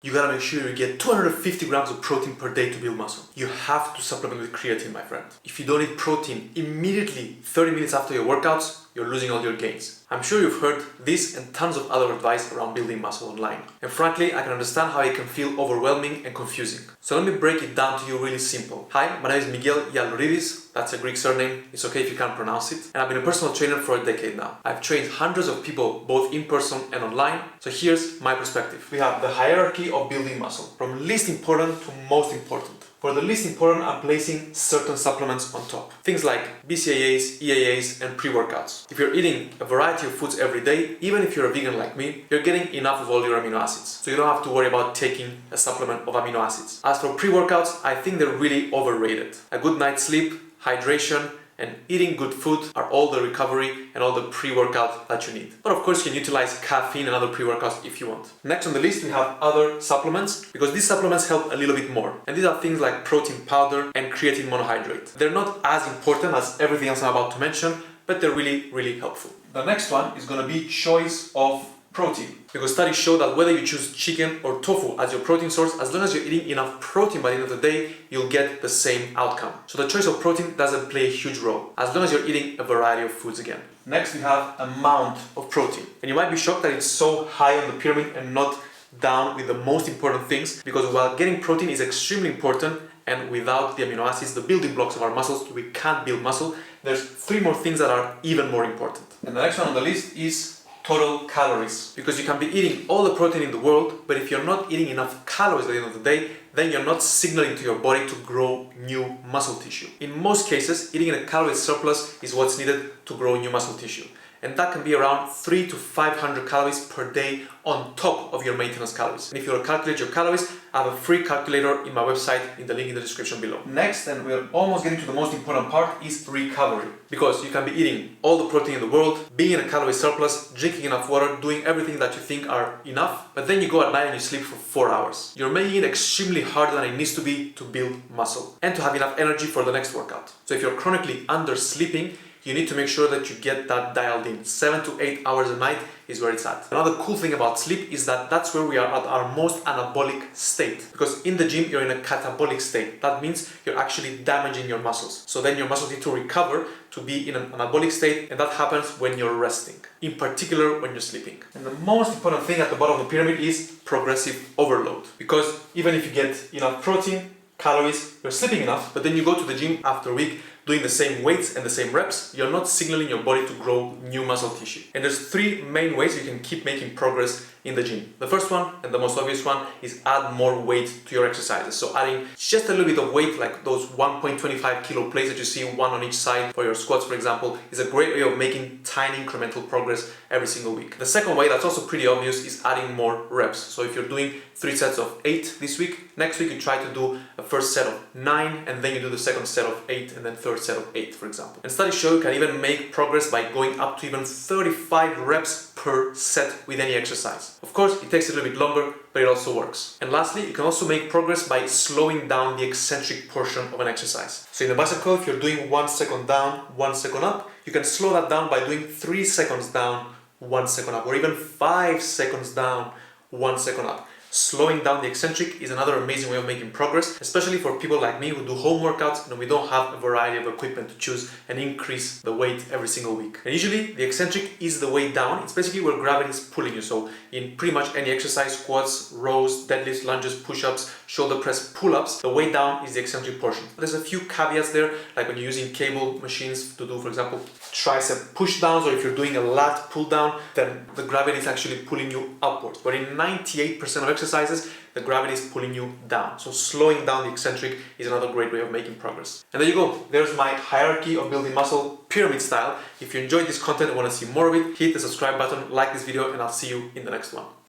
you gotta make sure you get 250 grams of protein per day to build muscle. You have to supplement with creatine, my friend. If you don't eat protein immediately 30 minutes after your workouts, you're losing all your gains. I'm sure you've heard this and tons of other advice around building muscle online. And frankly, I can understand how it can feel overwhelming and confusing. So let me break it down to you really simple. Hi, my name is Miguel Yalloridis. That's a Greek surname. It's okay if you can't pronounce it. And I've been a personal trainer for a decade now. I've trained hundreds of people both in person and online. So here's my perspective. We have the hierarchy of building muscle, from least important to most important. For the least important, I'm placing certain supplements on top. Things like BCAAs, EAAs, and pre-workouts. If you're eating a variety of foods every day, even if you're a vegan like me, you're getting enough of all your amino acids. So you don't have to worry about taking a supplement of amino acids. As for pre-workouts, I think they're really overrated. A good night's sleep, hydration, and eating good food are all the recovery and all the pre-workout that you need. But of course you can utilize caffeine and other pre-workouts if you want. Next on the list we have other supplements, because these supplements help a little bit more. And these are things like protein powder and creatine monohydrate. They're not as important as everything else I'm about to mention, but they're really, really helpful. The next one is going to be choice of protein. Because studies show that whether you choose chicken or tofu as your protein source, as long as you're eating enough protein by the end of the day, you'll get the same outcome. So the choice of protein doesn't play a huge role, as long as you're eating a variety of foods again. Next we have amount of protein. And you might be shocked that it's so high on the pyramid and not down with the most important things, because while getting protein is extremely important, and without the amino acids, the building blocks of our muscles, we can't build muscle, there's 3 more things that are even more important. And the next one on the list is total calories. Because you can be eating all the protein in the world, but if you're not eating enough calories at the end of the day, then you're not signaling to your body to grow new muscle tissue. In most cases, eating a calorie surplus is what's needed to grow new muscle tissue. And that can be around 300 to 500 calories per day on top of your maintenance calories. And if you want to calculate your calories, I have a free calculator in my website in the link in the description below. Next, and we're almost getting to the most important part, is recovery. Because you can be eating all the protein in the world, being in a calorie surplus, drinking enough water, doing everything that you think are enough, but then you go at night and you sleep for 4 hours. You're making it extremely harder than it needs to be to build muscle and to have enough energy for the next workout. So if you're chronically undersleeping, you need to make sure that you get that dialed in. 7 to 8 hours a night is where it's at. Another cool thing about sleep is that that's where we are at our most anabolic state. Because in the gym, you're in a catabolic state. That means you're actually damaging your muscles. So then your muscles need to recover to be in an anabolic state, and that happens when you're resting. In particular, when you're sleeping. And the most important thing at the bottom of the pyramid is progressive overload. Because even if you get enough protein, calories, you're sleeping enough, but then you go to the gym after a week doing the same weights and the same reps, you're not signaling your body to grow new muscle tissue. And there's 3 main ways you can keep making progress in the gym. The first one, and the most obvious one, is add more weight to your exercises. So adding just a little bit of weight, like those 1.25 kilo plates that you see, one on each side for your squats, for example, is a great way of making tiny incremental progress every single week. The second way, that's also pretty obvious, is adding more reps. So if you're doing 3 sets of 8 this week, next week you try to do a first set of 9, and then you do the second set of 8, and then third set of 8, for example. And studies show you can even make progress by going up to even 35 reps per set with any exercise. Of course, it takes a little bit longer, but it also works. And lastly, you can also make progress by slowing down the eccentric portion of an exercise. So in a bicycle, if you're doing 1 second down, 1 second up, you can slow that down by doing 3 seconds down, 1 second up, or even 5 seconds down, 1 second up. Slowing down the eccentric is another amazing way of making progress, especially for people like me who do home workouts and we don't have a variety of equipment to choose and increase the weight every single week. And usually the eccentric is the way down. It's basically where gravity is pulling you. So in pretty much any exercise, squats, rows, deadlifts, lunges, push-ups, shoulder press, pull-ups, the way down is the eccentric portion. But there's a few caveats there, like when you're using cable machines to do, for example, tricep push downs, or if you're doing a lat pull down, then the gravity is actually pulling you upwards. But in 98% of exercises, the gravity is pulling you down. So slowing down the eccentric is another great way of making progress. And there you go. There's my hierarchy of building muscle, pyramid style. If you enjoyed this content and want to see more of it, hit the subscribe button, like this video, and I'll see you in the next one.